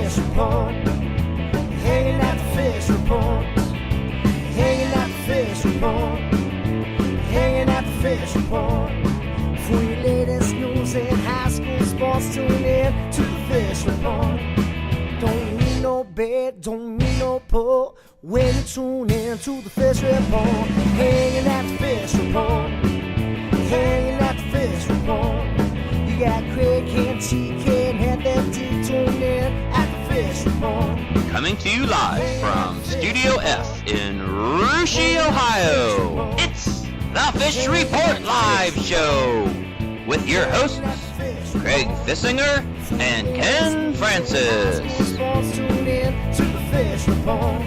fish report. Hanging at the fish report. Hanging at the fish report. Hanging at the fish report. For your latest news in high school sports, tune in to the fish report. Don't need no bed, don't need no pull. When you tune in to the fish report. Hanging at the fish report. Hanging at the fish report. You got Craig and TK and Head and D tuned in at the fish report. Coming to you live from Studio F in Versailles, Ohio. It's the Fish Report Live Show with your hosts, Craig Fissinger and Ken Francis. Tune in to the fish report.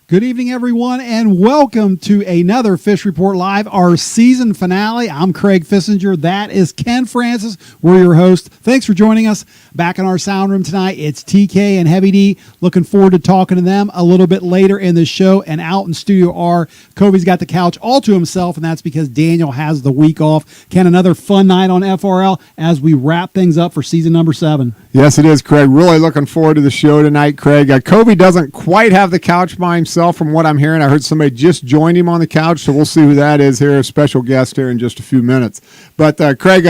Good evening, everyone, and welcome to another Fish Report Live, our season finale. I'm Craig Fissinger. That is Ken Francis. We're your host. Thanks for joining us. Back in our sound room tonight, it's TK and Heavy D. Looking forward to talking to them a little bit later in the show. And out in Studio R, Kobe's got the couch all to himself, and that's because Daniel has the week off. Ken, another fun night on FRL as we wrap things up for season number 7. Yes, it is, Craig. Really looking forward to the show tonight, Craig. Kobe doesn't quite have the couch by himself from what I'm hearing. I heard somebody just joined him on the couch, so we'll see who that is here, a special guest here in just a few minutes. But, Craig,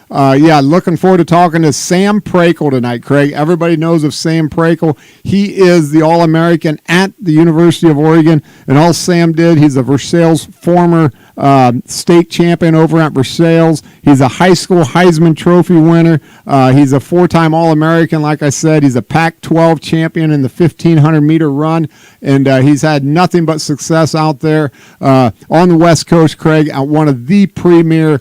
looking forward to talking to Sam Prakel tonight, Craig. Everybody knows of Sam Prakel. He is the All-American at the University of Oregon, and all Sam did, he's a Versailles former state champion over at Versailles. He's a high school Heisman Trophy winner. He's a 4-time All-American, like I said. He's a Pac-12 champion in the 1,500-meter run, and he's had nothing but success out there on the West Coast, Craig, at one of the premier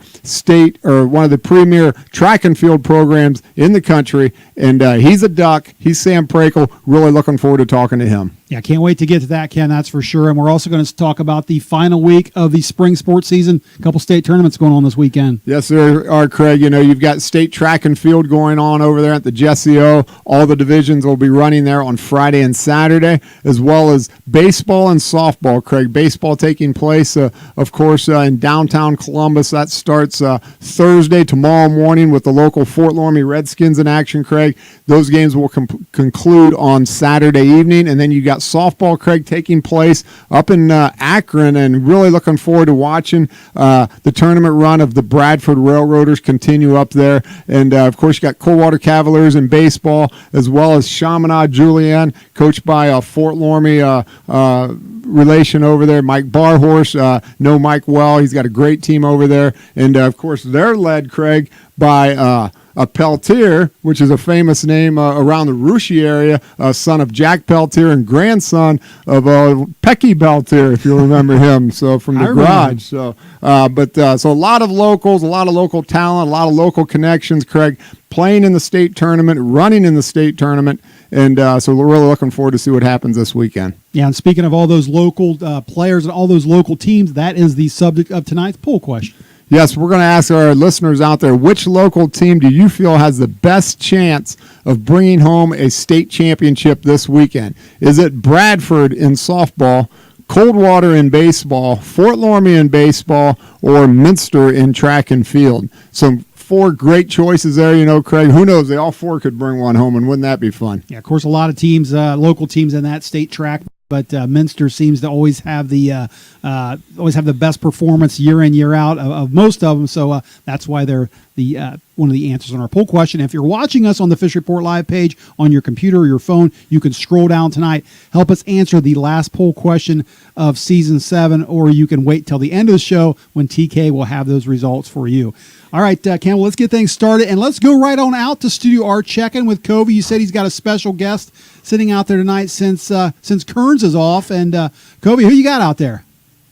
track and field programs in the country, and he's a Duck. He's Sam Prakel. Really looking forward to talking to him. Yeah, can't wait to get to that, Ken, that's for sure. And we're also going to talk about the final week of the spring sports season. A couple state tournaments going on this weekend. Yes, there are, Craig. You know, you've got state track and field going on over there at the Jesse O. All the divisions will be running there on Friday and Saturday, as well as baseball and softball, Craig. Baseball taking place, of course, in downtown Columbus. That starts Thursday, tomorrow morning, with the local Fort Laramie Redskins in action, Craig. Those games will conclude on Saturday evening, and then you got softball, Craig, taking place up in Akron, and really looking forward to watching the tournament run of the Bradford Railroaders continue up there. And, of course, you got Coldwater Cavaliers in baseball, as well as Chaminade Julienne, coached by Fort Laramie relation over there, Mike Barhorse. Know Mike well. He's got a great team over there. And, of course, they're led, Craig, by Peltier, which is a famous name around the Russia area, son of Jack Peltier and grandson of Pecky Peltier, if you remember him. So from the garage. So, so a lot of locals, a lot of local talent, a lot of local connections, Craig, playing in the state tournament, running in the state tournament. And so we're really looking forward to see what happens this weekend. Yeah, and speaking of all those local players and all those local teams, that is the subject of tonight's poll question. Yes, we're going to ask our listeners out there, which local team do you feel has the best chance of bringing home a state championship this weekend? Is it Bradford in softball, Coldwater in baseball, Fort Laramie in baseball, or Minster in track and field? Some 4 great choices there, you know, Craig. Who knows? They all 4 could bring one home, and wouldn't that be fun? Yeah, of course, a lot of teams, local teams in that state track. But Minster seems to always have the best performance year in, year out of most of them. So that's why they're the one of the answers on our poll question. If you're watching us on the Fish Report Live page on your computer or your phone, you can scroll down tonight. Help us answer the last poll question of Season 7, or you can wait till the end of the show when TK will have those results for you. All right, Ken, let's get things started, and let's go right on out to Studio R, check-in with Kobe. You said he's got a special guest sitting out there tonight since Kearns is off. And, Kobe, who you got out there?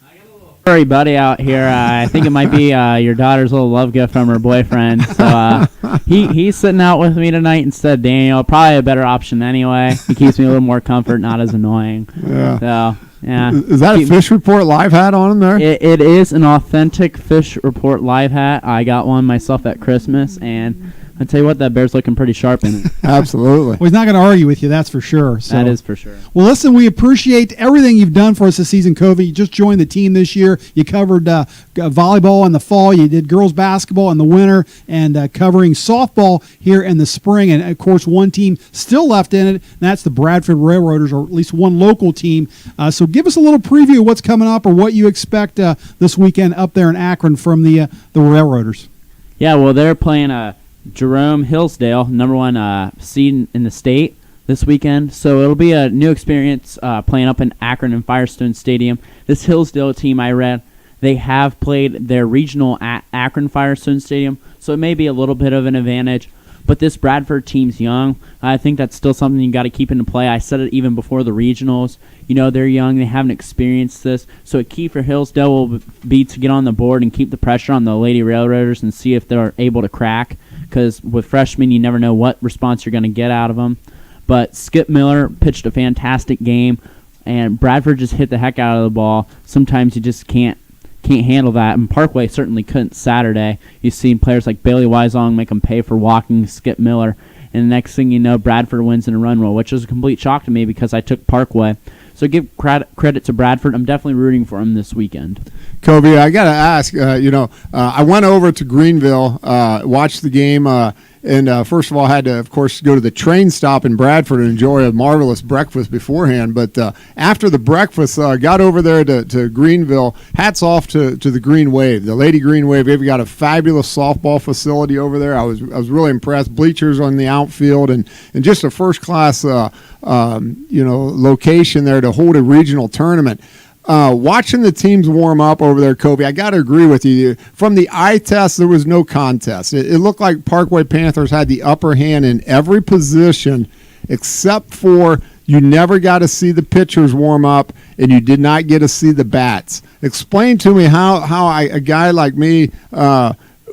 I got a little furry buddy out here. I think it might be your daughter's little love gift from her boyfriend. So he's sitting out with me tonight instead of Daniel. Probably a better option anyway. He keeps me a little more comfort, not as annoying. Yeah. So, yeah. Is that a Fish Report Live hat on him there? It is an authentic Fish Report Live hat. I got one myself at Christmas, and I tell you what, that bear's looking pretty sharp in it. Absolutely. Well, he's not going to argue with you, that's for sure. So. That is for sure. Well, listen, we appreciate everything you've done for us this season, Covey. You just joined the team this year. You covered volleyball in the fall. You did girls basketball in the winter, and covering softball here in the spring. And, of course, one team still left in it, and that's the Bradford Railroaders, or at least one local team. So give us a little preview of what's coming up or what you expect this weekend up there in Akron from the Railroaders. Yeah, well, they're playing Jerome Hillsdale, number 1 seed in the state this weekend. So it'll be a new experience playing up in Akron and Firestone Stadium. This Hillsdale team, I read, they have played their regional at Akron Firestone Stadium, so it may be a little bit of an advantage. But this Bradford team's young. I think that's still something you got to keep into play. I said it even before the regionals. You know, they're young. They haven't experienced this. So a key for Hillsdale will be to get on the board and keep the pressure on the Lady Railroaders and see if they're able to crack. Because with freshmen, you never know what response you're going to get out of them. But Skip Miller pitched a fantastic game, and Bradford just hit the heck out of the ball. Sometimes you just can't handle that, and Parkway certainly couldn't Saturday. You've seen players like Bailey Weisong make them pay for walking Skip Miller, and the next thing you know, Bradford wins in a run roll, which was a complete shock to me because I took Parkway. So give credit to Bradford. I'm definitely rooting for him this weekend. Kobe, I got to ask, I went over to Greenville, watched the game, and first of all, I had to, of course, go to the train stop in Bradford and enjoy a marvelous breakfast beforehand. But after the breakfast, got over there to Greenville. Hats off to the Green Wave, the Lady Green Wave. They've got a fabulous softball facility over there. I was really impressed. Bleachers on the outfield and just a first-class location there to hold a regional tournament. Watching the teams warm up over there, Kobe, I got to agree with you. From the eye test, there was no contest. It looked like Parkway Panthers had the upper hand in every position except for you never got to see the pitchers warm up and you did not get to see the bats. Explain to me how a guy like me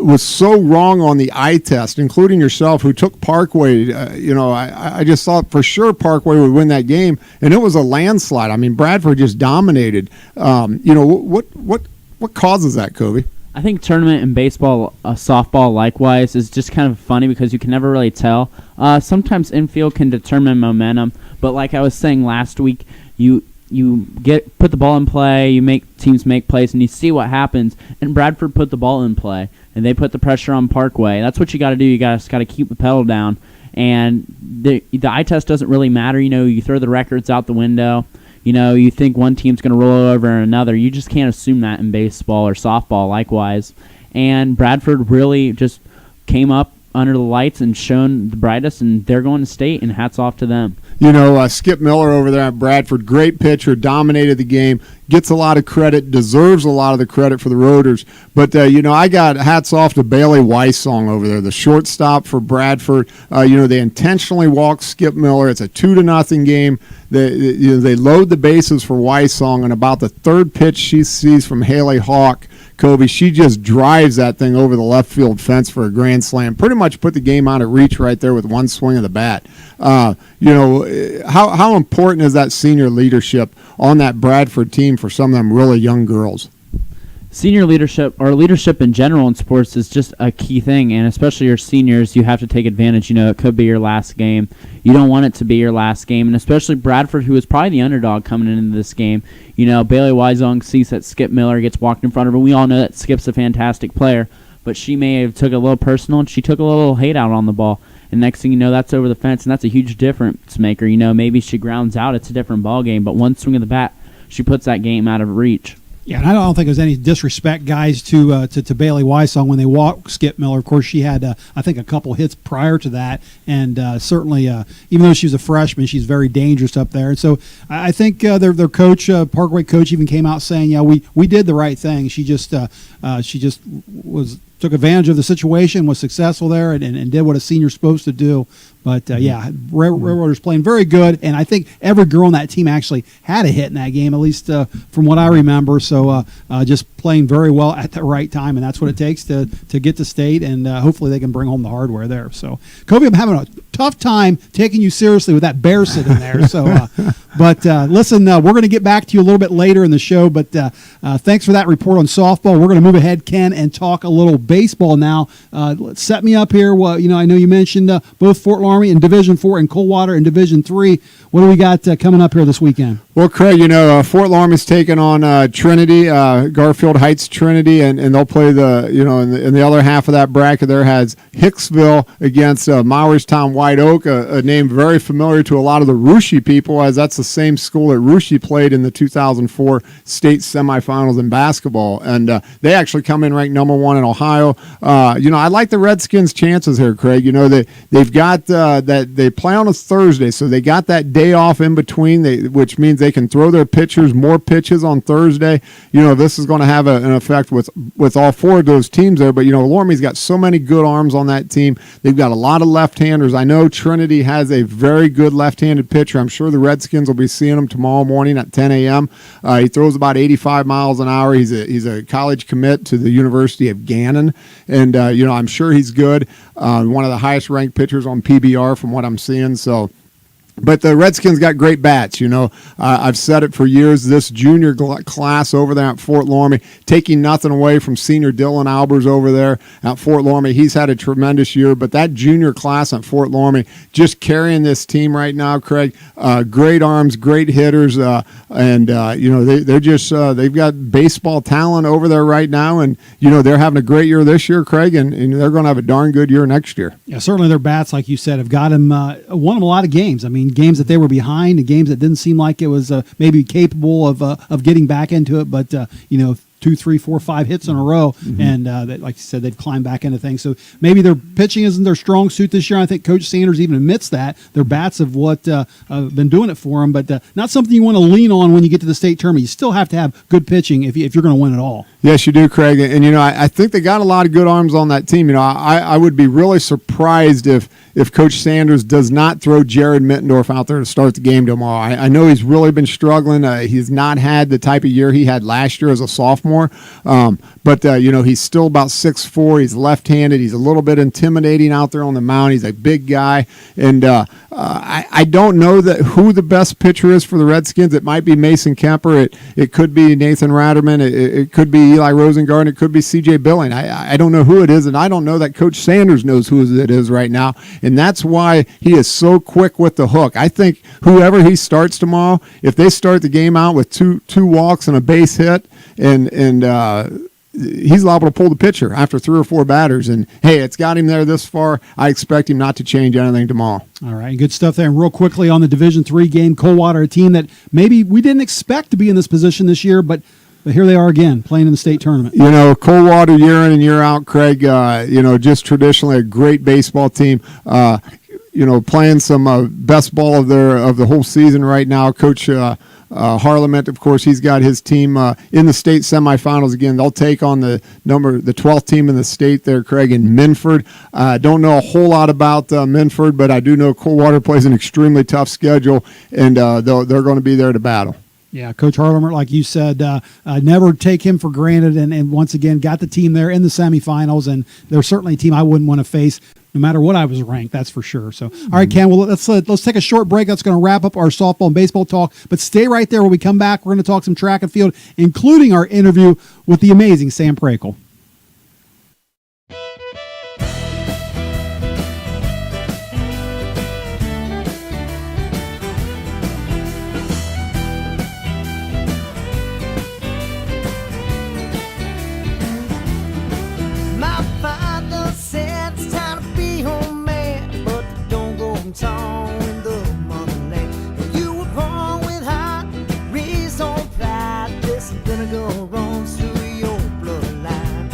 was so wrong on the eye test, including yourself, who took Parkway. I just thought for sure Parkway would win that game, and it was a landslide. I mean, Bradford just dominated. What causes that, Kobe? I think tournament and baseball, softball likewise, is just kind of funny because you can never really tell. Sometimes infield can determine momentum, but like I was saying last week, you put the ball in play, you make teams make plays, and you see what happens. And Bradford put the ball in play, and they put the pressure on Parkway. That's what you got to do. You got to keep the pedal down. And the eye test doesn't really matter. You throw the records out the window. You think one team's going to roll over another. You just can't assume that in baseball or softball likewise. And Bradford really just came up under the lights and shown the brightest, and they're going to state, and hats off to them. Skip Miller over there at Bradford, great pitcher, dominated the game, gets a lot of credit, deserves a lot of the credit for the Rotors. But, I got hats off to Bailey Weisong over there, the shortstop for Bradford. They intentionally walked Skip Miller. It's a 2-0 game. They load the bases for Weisong, and about the third pitch she sees from Haley Hawk, Kobe, she just drives that thing over the left field fence for a grand slam. Pretty much put the game out of reach right there with one swing of the bat. How important is that senior leadership on that Bradford team for some of them really young girls? Senior leadership, or leadership in general in sports, is just a key thing, and especially your seniors, you have to take advantage. It could be your last game. You don't want it to be your last game, and especially Bradford, who is probably the underdog coming into this game. Bailey Weisong sees that Skip Miller gets walked in front of her. We all know that Skip's a fantastic player, but she may have took a little personal, and she took a little hate out on the ball. And next thing you know, that's over the fence, and that's a huge difference maker. Maybe she grounds out, it's a different ball game, but one swing of the bat, she puts that game out of reach. Yeah, and I don't think there's any disrespect, guys, to Bailey Weisong when they walk Skip Miller. Of course, she had, I think, a couple hits prior to that, and certainly, even though she was a freshman, she's very dangerous up there. And so I think their coach, Parkway coach, even came out saying, "Yeah, we did the right thing." She just took advantage of the situation, was successful there, and did what a senior's supposed to do. But, Railroaders playing very good, and I think every girl on that team actually had a hit in that game, at least from what I remember. So just playing very well at the right time, and that's what it takes to get to state, and hopefully they can bring home the hardware there. So, Kobe, I'm having a tough time taking you seriously with that bear sitting there. So, listen, we're going to get back to you a little bit later in the show, but thanks for that report on softball. We're going to move ahead, Ken, and talk a little baseball now. Set me up here. Well, I know you mentioned both Fort Laramie in Division 4 and Coldwater in Division 3. What do we got coming up here this weekend? Well, Craig, Fort Laramie's taking on Trinity, Garfield Heights Trinity, and they'll play in the other half of that bracket there has Hicksville against Mawerstown White Oak, a name very familiar to a lot of the Russia people, as that's the same school that Russia played in the 2004 state semifinals in basketball. And they actually come in ranked number 1 in Ohio. I like the Redskins' chances here, Craig. They've got that they play on a Thursday, so they got that day off in between, which means they can throw their pitchers more pitches on Thursday. This is going to have an effect with all 4 of those teams there. But, Laramie's got so many good arms on that team. They've got a lot of left-handers. I know Trinity has a very good left-handed pitcher. I'm sure the Redskins will be seeing him tomorrow morning at 10 a.m. He throws about 85 miles an hour. He's a college commit to the University of Gannon. And, I'm sure he's good. One of the highest-ranked pitchers on PBR from what I'm seeing. But the Redskins got great bats. I've said it for years. This junior class over there at Fort Laramie, taking nothing away from senior Dylan Albers over there at Fort Laramie. He's had a tremendous year. But that junior class at Fort Laramie just carrying this team right now, Craig. Great arms, great hitters, and they're just they've got baseball talent over there right now, and they're having a great year this year, Craig, and they're going to have a darn good year next year. Yeah, certainly their bats, like you said, have got them won them a lot of games. I mean, games that they were behind and games that didn't seem like it was maybe capable of getting back into it, but 2, 3, 4, 5 hits in a row, and like you said, they've climbed back into things. So maybe their pitching isn't their strong suit this year. I think Coach Sanders even admits that. Their bats have been doing it for them, but not something you want to lean on when you get to the state tournament. You still have to have good pitching if you're going to win it all. Yes, you do, Craig. And I think they got a lot of good arms on that team. I would be really surprised if Coach Sanders does not throw Jared Mittendorf out there to start the game tomorrow. I know he's really been struggling. He's not had the type of year he had last year as a sophomore. But he's still about 6'4". He's left-handed. He's a little bit intimidating out there on the mound. He's a big guy. And I don't know who the best pitcher is for the Redskins. It might be Mason Kemper. It could be Nathan Ratterman. It could be Eli Rosengarten. It could be C.J. Billing. I don't know who it is, and I don't know that Coach Sanders knows who it is right now. And that's why he is so quick with the hook. I think whoever he starts tomorrow, if they start the game out with two walks and a base hit, and he's liable to pull the pitcher after 3 or 4 batters. And, hey, it's got him there this far. I expect him not to change anything tomorrow. All right, good stuff there. And real quickly on the Division III game, Coldwater, a team that maybe we didn't expect to be in this position this year, but here they are again, playing in the state tournament. Coldwater year in and year out, Craig, just traditionally a great baseball team. Playing some best ball of the whole season right now. Coach Harlemet, of course, he's got his team in the state semifinals again. They'll take on the 12th team in the state there, Craig, in Minford. Don't know a whole lot about Minford, but I do know Coldwater plays an extremely tough schedule, and they're going to be there to battle. Yeah, Coach Harlemer, like you said, never take him for granted, and once again got the team there in the semifinals, and they're certainly a team I wouldn't want to face no matter what I was ranked, that's for sure. So, all right, Ken, well, let's take a short break. That's going to wrap up our softball and baseball talk, but stay right there. When we come back, we're going to talk some track and field, including our interview with the amazing Sam Prakel. Gonna go wrong through your bloodline.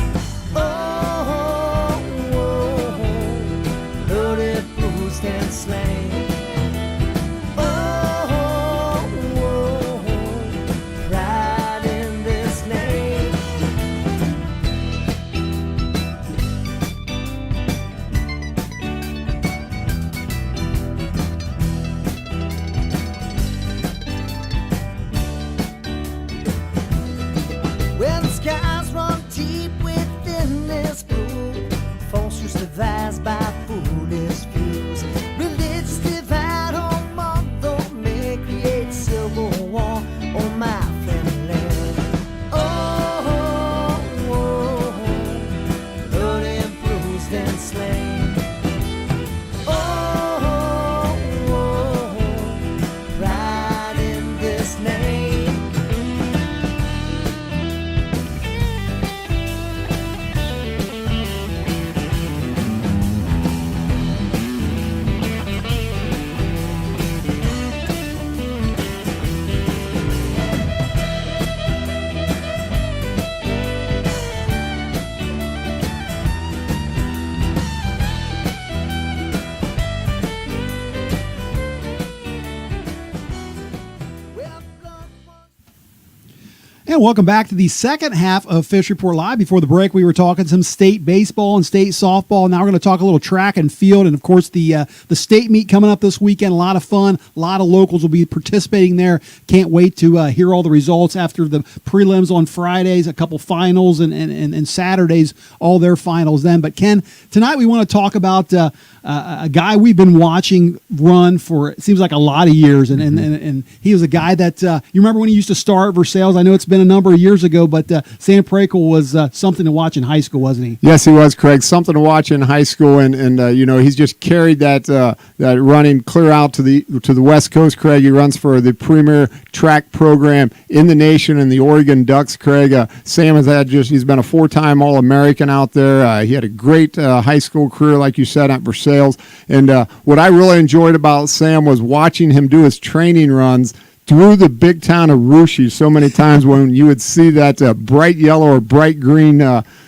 And welcome back to the second half of Fish Report Live. Before the break, we were talking some state baseball and state softball. Now we're going to talk a little track and field, and of course the state meet coming up this weekend. A lot of fun. A lot of locals will be participating there. Can't wait to hear all the results after the prelims on Fridays, a couple finals, and Saturdays, all their finals then. But Ken, tonight we want to talk about a guy we've been watching run for, it seems like a lot of years, and he was a guy that you remember when he used to star at Versailles. I know it's been a number of years ago, but Sam Prakel was something to watch in high school, wasn't he? Yes, he was, Craig. Something to watch in high school, and he's just carried that running clear out to the West Coast, Craig. He runs for the premier track program in the nation in the Oregon Ducks, Craig. Sam he's been a 4-time All-American out there. He had a great high school career, like you said, at Versailles. And what I really enjoyed about Sam was watching him do his training runs through the big town of Russia so many times when you would see that bright yellow or bright green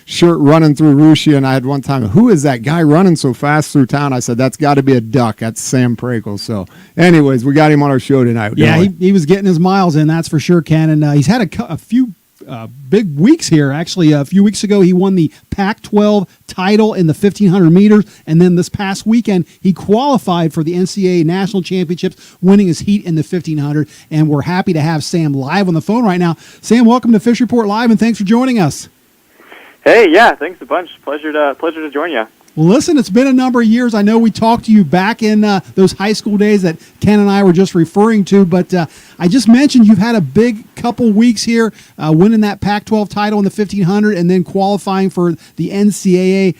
shirt running through Russia. And I had one time, who is that guy running so fast through town? I said, that's got to be a duck. That's Sam Prakel. So anyways, we got him on our show tonight. Yeah, he was getting his miles in, that's for sure, Ken. And he's had a few big weeks here. Actually, a few weeks ago, he won the Pac-12 title in the 1,500 meters, and then this past weekend, he qualified for the NCAA National Championships, winning his heat in the 1,500, and we're happy to have Sam live on the phone right now. Sam, welcome to Fish Report Live, and thanks for joining us. Hey, yeah, thanks a bunch. Pleasure to join you. Well, listen, it's been a number of years. I know we talked to you back in those high school days that Ken and I were just referring to, but I just mentioned you've had a big couple weeks here, winning that Pac-12 title in the 1,500 and then qualifying for the NCAA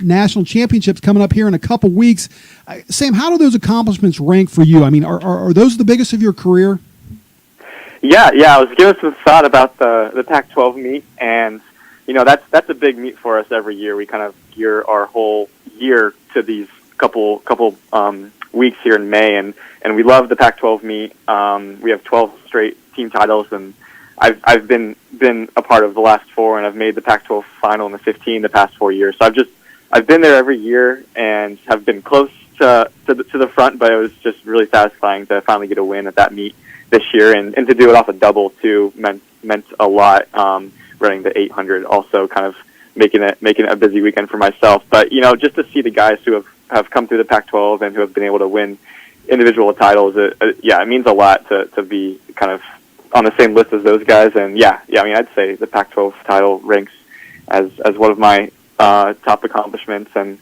National Championships coming up here in a couple weeks. Sam, how do those accomplishments rank for you? I mean, are those the biggest of your career? Yeah, I was giving some thought about the Pac-12 meet, and that's a big meet for us every year. We kind of gear our whole year to these couple weeks here in May, and we love the Pac-12 meet. We have 12 straight team titles, and I've been a part of the last 4, and I've made the Pac-12 final in the 15 the past 4 years. So I've been there every year and have been close to the front, but it was just really satisfying to finally get a win at that meet this year, and to do it off a double too meant a lot. Running the 800 also kind of making it a busy weekend for myself. But just to see the guys who have come through the Pac-12 and who have been able to win individual titles, it means a lot to be kind of on the same list as those guys. And I mean, I'd say the Pac-12 title ranks as one of my top accomplishments. And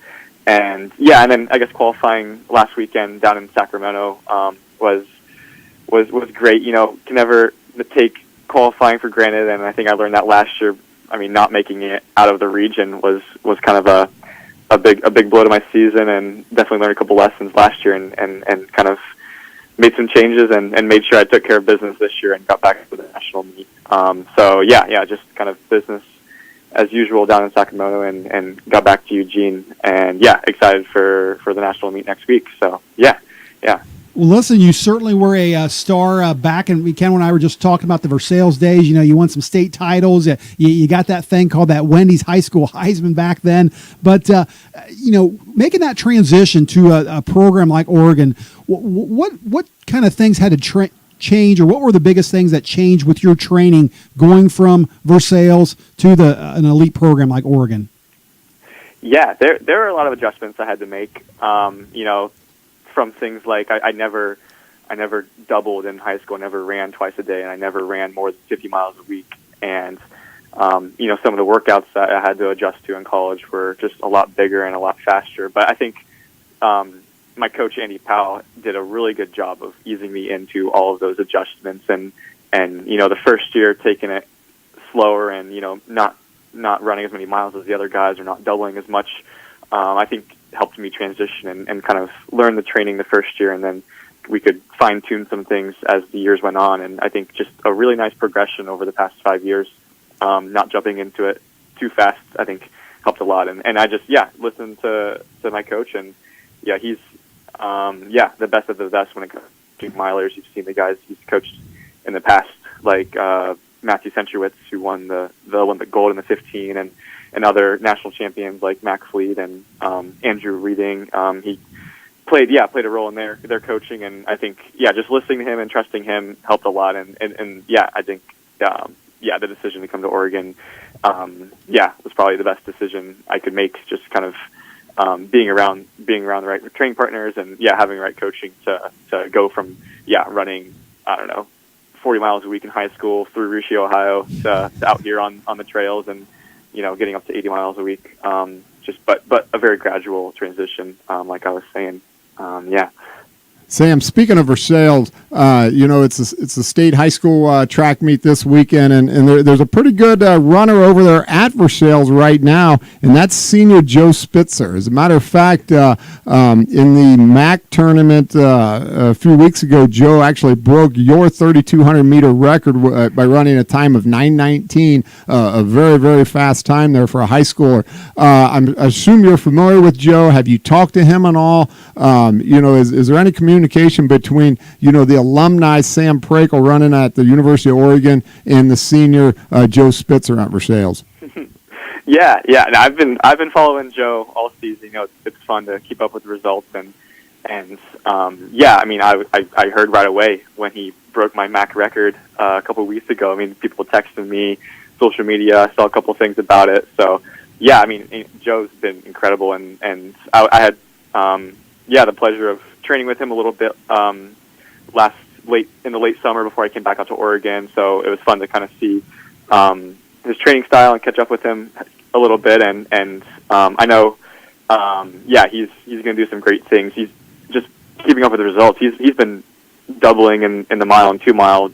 then I guess qualifying last weekend down in Sacramento was great. Can never take qualifying for granted, and I think I learned that last year. I mean, not making it out of the region was kind of a big blow to my season, and definitely learned a couple lessons last year, and kind of made some changes and made sure I took care of business this year and got back to the national meet. Just kind of business as usual down in Sacramento, and got back to Eugene, and excited for the national meet next week. So yeah. Well, listen, you certainly were a star back in, Ken and I were just talking about the Versailles days. You won some state titles. You got that thing called that Wendy's High School Heisman back then. But, making that transition to a program like Oregon, what kind of things had to change, or what were the biggest things that changed with your training going from Versailles to an elite program like Oregon? Yeah, there are a lot of adjustments I had to make. From things like I never doubled in high school, I never ran twice a day, and I never ran more than 50 miles a week. And some of the workouts that I had to adjust to in college were just a lot bigger and a lot faster. But I think my coach Andy Powell did a really good job of easing me into all of those adjustments, and the first year taking it slower and not running as many miles as the other guys, or not doubling as much. I think helped me transition and kind of learn the training the first year, and then we could fine-tune some things as the years went on. And I think just a really nice progression over the past 5 years, not jumping into it too fast, I think helped a lot. And I just, listened to my coach, and he's, the best of the best when it comes to milers. You've seen the guys he's coached in the past, like Matthew Centrowitz, who won the Olympic gold in the 15, and other national champions like Mac Fleet and Andrew Reading. He played a role in their coaching, and I think just listening to him and trusting him helped a lot. And I think the decision to come to Oregon, was probably the best decision I could make. Just kind of being around the right training partners and having the right coaching to go from running, I don't know, 40 miles a week in high school through Russia, Ohio, to out here on the trails and getting up to 80 miles a week. But a very gradual transition, like I was saying. Sam, speaking of Versailles, it's a state high school track meet this weekend, and there's a pretty good runner over there at Versailles right now, and that's senior Joe Spitzer. As a matter of fact, in the MAC tournament a few weeks ago, Joe actually broke your 3,200-meter record by running a time of 9:19, a very, very fast time there for a high schooler. I assume you're familiar with Joe. Have you talked to him at all? Is there any communication between the alumni Sam Prakel running at the University of Oregon and the senior Joe Spitzer at Versailles? Yeah. And I've been following Joe all season. It's fun to keep up with the results and I heard right away when he broke my MAC record a couple of weeks ago. I mean, people texted me, social media. I saw a couple things about it. So Joe's been incredible, and I had the pleasure of training with him a little bit late summer before I came back out to Oregon. So it was fun to kind of see his training style and catch up with him a little bit. And I know, he's going to do some great things. He's just keeping up with the results. He's been doubling in the mile and 2 mile,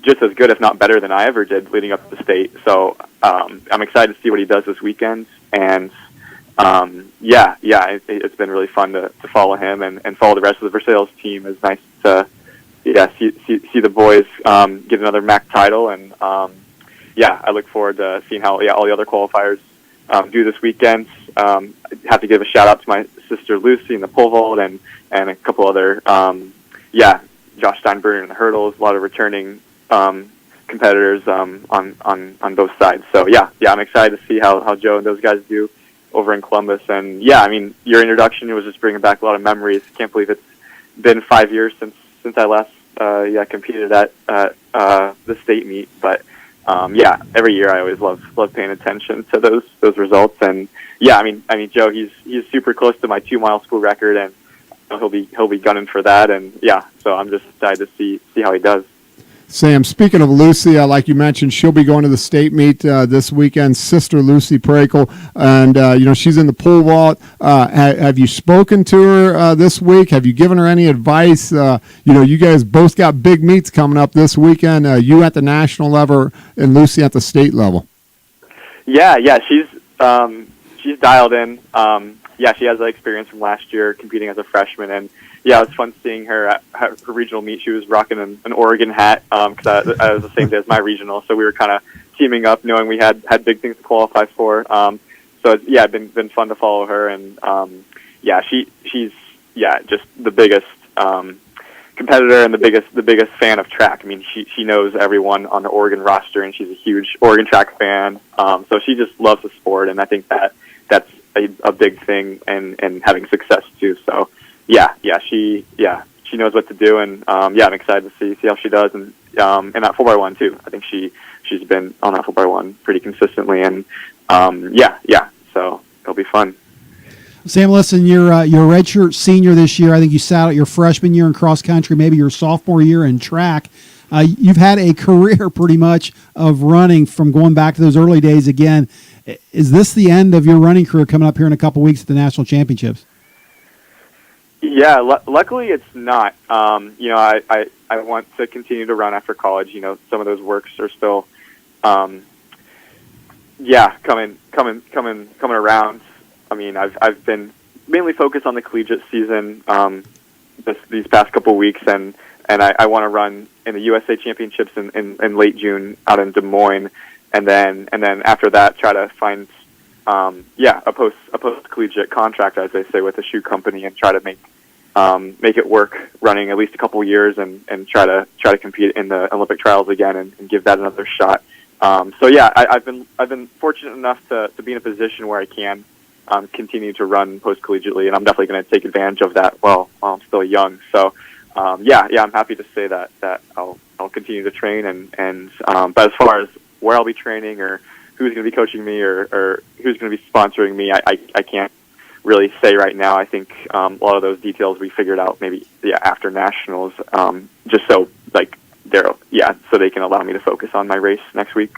just as good, if not better, than I ever did leading up to the state. So I'm excited to see what he does this weekend. And it's been really fun to follow him and follow the rest of the Versailles team. It's nice to see the boys get another MAC title, and I look forward to seeing how all the other qualifiers do this weekend. I have to give a shout out to my sister Lucy in the pole vault and a couple other Josh Steinberger in the hurdles. A lot of returning competitors on both sides. So I'm excited to see how Joe and those guys do over in Columbus. And your introduction was just bringing back a lot of memories. Can't believe it's been 5 years since I last competed at the state meet. But every year I always love paying attention to those results. And Joe, he's super close to my 2 mile school record, and he'll be gunning for that. And so I'm just excited to see how he does. Sam, speaking of Lucy, like you mentioned, she'll be going to the state meet this weekend, sister Lucy Prakel, and she's in the pole vault. Have you spoken to her this week? Have you given her any advice? You guys both got big meets coming up this weekend, you at the national level and Lucy at the state level. Yeah, she's dialed in. She has that experience from last year competing as a freshman, and it was fun seeing her at her regional meet. She was rocking an Oregon hat because I was the same day as my regional, so we were kind of teaming up, knowing we had big things to qualify for. So it's been fun to follow her, and she's just the biggest competitor and the biggest fan of track. I mean, she knows everyone on the Oregon roster, and she's a huge Oregon track fan. So she just loves the sport, and I think that's a big thing and having success too. So she knows what to do, and I'm excited to see how she does, and that 4x1 too. I think she's been on that 4x1 pretty consistently, and so it'll be fun. Sam, listen, you're a redshirt senior this year. I think you sat out your freshman year in cross country, maybe your sophomore year in track. You've had a career pretty much of running from going back to those early days again. Is this the end of your running career coming up here in a couple weeks at the national championships? Yeah, luckily it's not. I want to continue to run after college. Some of those works are still, coming around. I mean, I've been mainly focused on the collegiate season these past couple of weeks, and I want to run in the USA Championships in late June out in Des Moines, and then after that try to find a post collegiate contract, as they say, with a shoe company, and try to make it work running at least a couple years, and try to compete in the Olympic trials again and give that another shot. I've been fortunate enough to be in a position where I can continue to run post collegiately, and I'm definitely going to take advantage of that while I'm still young. So I'm happy to say that I'll continue to train, and but as far as where I'll be training or who's going to be coaching me or who's going to be sponsoring me, I can't really say right now. I think a lot of those details we figured out maybe after nationals, just so so they can allow me to focus on my race next week.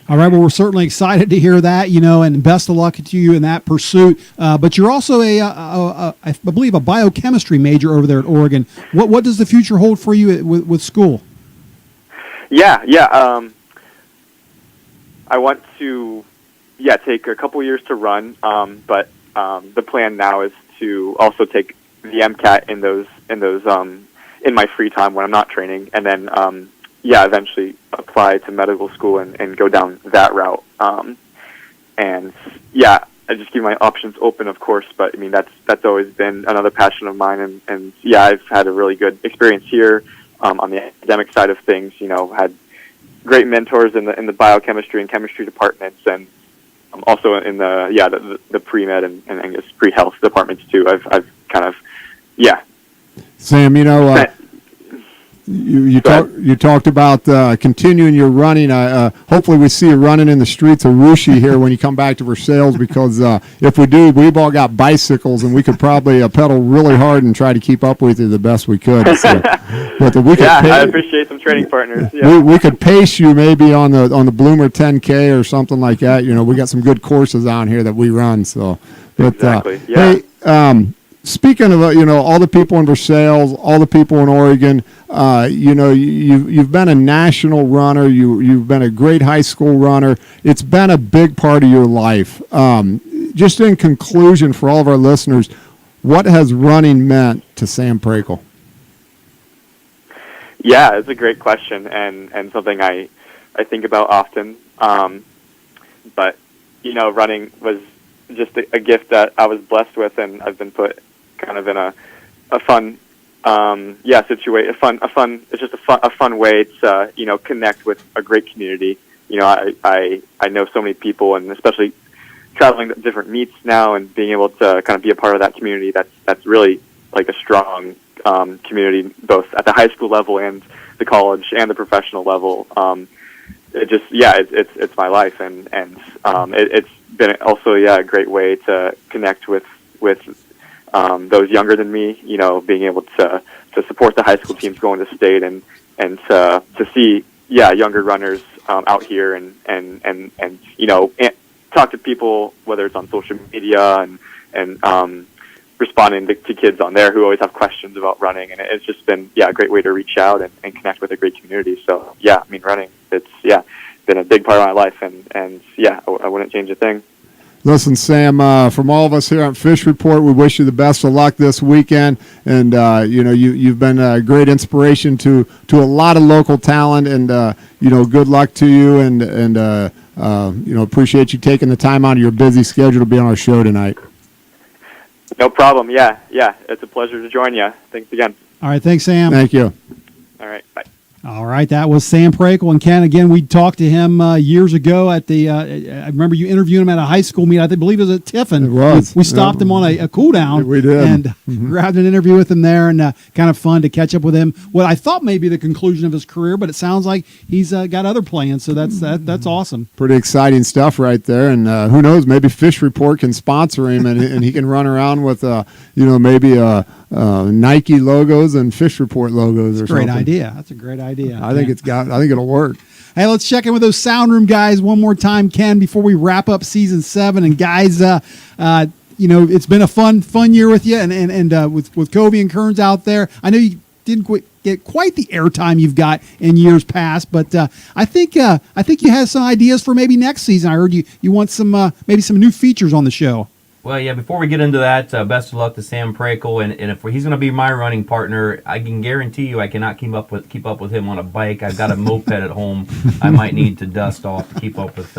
All right, well, we're certainly excited to hear that, and best of luck to you in that pursuit. But you're also I believe, a biochemistry major over there at Oregon. What does the future hold for you with school? I want to, take a couple years to run, but the plan now is to also take the MCAT in my free time when I'm not training, and then eventually apply to medical school and go down that route. I just keep my options open, of course, but I mean that's always been another passion of mine, and I've had a really good experience here on the academic side of things. Had great mentors in the biochemistry and chemistry departments, and also in the pre-med and I guess pre-health departments too. I've kind of Sam, you talked about continuing your running. Hopefully we see you running in the streets of Russia here when you come back to Versailles, because if we do, we've all got bicycles and we could probably pedal really hard and try to keep up with you the best we could. So, I appreciate some training partners. Yeah. We could pace you maybe on the Bloomer 10K or something like that. We got some good courses out here that we run. So, but, exactly. Hey, speaking of all the people in Versailles, all the people in Oregon, you've been a national runner. You've been a great high school runner. It's been a big part of your life. Just in conclusion, for all of our listeners, what has running meant to Sam Prakel? Yeah, it's a great question and something I think about often. But running was just a gift that I was blessed with, and I've been put kind of in a fun situation. It's just a fun way to connect with a great community. I know so many people, and especially traveling to different meets now and being able to kind of be a part of that community. That's really like a strong community, both at the high school level and the college and the professional level. It's my life, and it's been also a great way to connect with those younger than me, being able to support the high school teams going to state and to see younger runners out here and talk to people, whether it's on social media and responding to kids on there who always have questions about running, and it's just been a great way to reach out and connect with a great community. So running, it's been a big part of my life, and I wouldn't change a thing. Listen, Sam, from all of us here on Fish Report, we wish you the best of luck this weekend. And, you've been a great inspiration to a lot of local talent. And, good luck to you. And appreciate you taking the time out of your busy schedule to be on our show tonight. No problem. Yeah. It's a pleasure to join you. Thanks again. All right. Thanks, Sam. Thank you. All right. Bye. All right, that was Sam Prakel. And Ken, again, we talked to him years ago at the, I remember you interviewed him at a high school meet. I believe it was at Tiffin. It was. We stopped him on a cool down. We did. And grabbed an interview with him there, and kind of fun to catch up with him. What I thought may be the conclusion of his career, but it sounds like he's got other plans, so that's awesome. Pretty exciting stuff right there. And who knows, maybe Fish Report can sponsor him, and he can run around with, maybe Nike logos and Fish Report logos or something. Great idea. That's a great idea. I think it'll work. Hey, let's check in with those sound room guys one more time, Ken, before we wrap up season 7. And guys, it's been a fun year with you, and with Covey and Kearns out there. I know you didn't get quite the airtime you've got in years past, but I think you have some ideas for maybe next season. I heard you want some maybe some new features on the show. Well, yeah, before we get into that, best of luck to Sam Prakel. And if he's going to be my running partner, I can guarantee you I cannot keep up with him on a bike. I've got a moped at home I might need to dust off to keep up with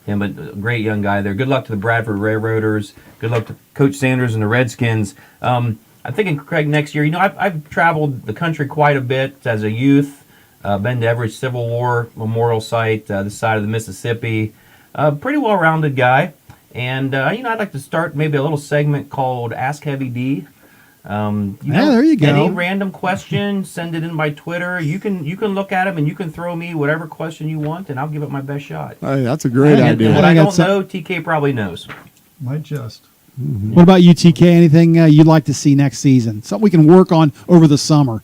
him. But a great young guy there. Good luck to the Bradford Railroaders. Good luck to Coach Sanders and the Redskins. I'm thinking, Craig, next year, I've traveled the country quite a bit as a youth. Been to every Civil War memorial site, this side of the Mississippi. Pretty well-rounded guy. And, I'd like to start maybe a little segment called Ask Heavy D. There you go. Any random question, send it in by Twitter. You can look at them and you can throw me whatever question you want, and I'll give it my best shot. Hey, that's a great And idea. what I think don't know, TK probably knows. Might just. What about you, TK? Anything you'd like to see next season? Something we can work on over the summer?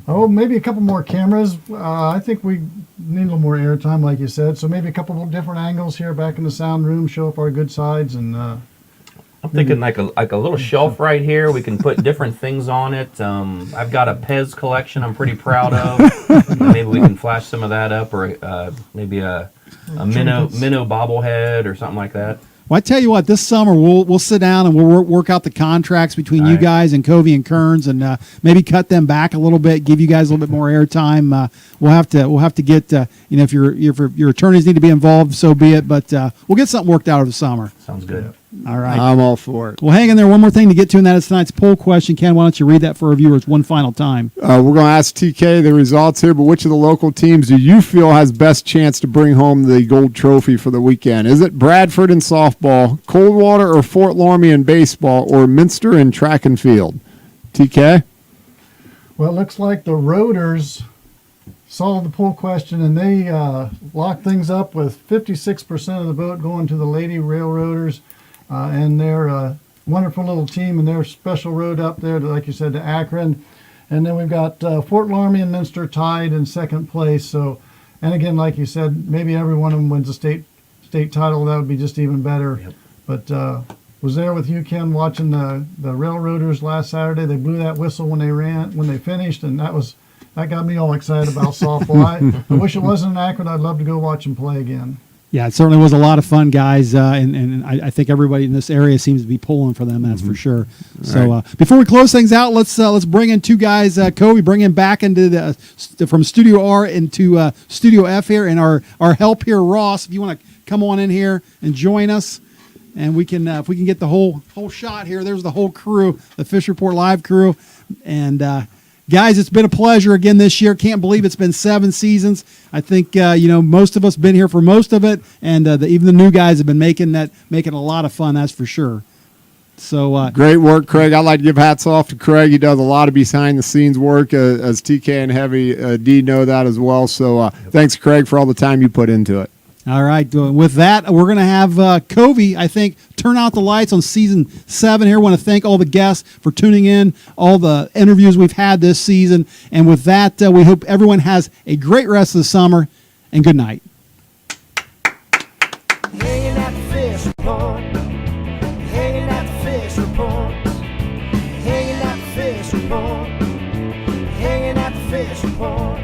Oh, maybe a couple more cameras. I think we need a little more airtime, like you said. So maybe a couple of different angles here back in the sound room, show up our good sides, and I'm thinking like a little shelf right here. We can put different things on it. I've got a Pez collection I'm pretty proud of. Maybe we can flash some of that up, or maybe a minnow bobblehead or something like that. Well, I tell you what, this summer we'll sit down and we'll work out the contracts between you guys and Covey and Kearns, and maybe cut them back a little bit, give you guys a little bit more airtime. We'll have to get if your attorneys need to be involved, so be it. But we'll get something worked out over the summer. Sounds good. All right, I'm all for it. Well, hang in there. One more thing to get to, and that is tonight's poll question. Ken, why don't you read that for our viewers one final time? We're going to ask TK the results here, but which of the local teams do you feel has best chance to bring home the gold trophy for the weekend? Is it Bradford in softball, Coldwater or Fort Loramie in baseball, or Minster in track and field? TK? well, it looks like the Roaders solved the poll question, and they locked things up with 56% of the vote going to the Lady Railroaders and their wonderful little team and their special road up there, to, like you said, to Akron. And then we've got Fort Loramie and Minster tied in second place. So, and again, like you said, maybe every one of them wins a state title. That would be just even better. Yep. But was there with you, Ken, watching the Railroaders last Saturday. They blew that whistle when they finished, and that got me all excited about softball. I wish it wasn't in Akron. I'd love to go watch them play again. Yeah, it certainly was a lot of fun, guys, and I think everybody in this area seems to be pulling for them. That's for sure. So before we close things out, let's bring in two guys. Cody, bring him back into from Studio R into Studio F here, and our help here, Ross. If you want to come on in here and join us, and we can if we can get the whole shot here. There's the whole crew, the Fish Report Live crew, and. Guys, it's been a pleasure again this year. Can't believe it's been 7 seasons. I think most of us been here for most of it, and even the new guys have been making a lot of fun. That's for sure. So great work, Craig. I'd like to give hats off to Craig. He does a lot of behind the scenes work, as TK and Heavy D know that as well. So thanks, Craig, for all the time you put into it. All right. With that, we're going to have Covey, I think, turn out the lights on season 7 here. I want to thank all the guests for tuning in, all the interviews we've had this season. And with that, we hope everyone has a great rest of the summer, and good night. Hanging at the fish report. Hanging at the fish report. Hanging at the fish report. Hanging at the fish report.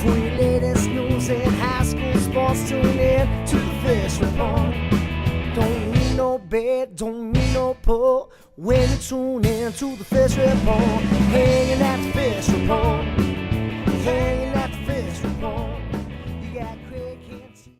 For your latest news in high school sports, tune in to the fish report. Don't need no bed, don't need no pull. When you tune in to the fish report. Hanging at the fish report. Hanging at the fish report. You got Craig Hinton.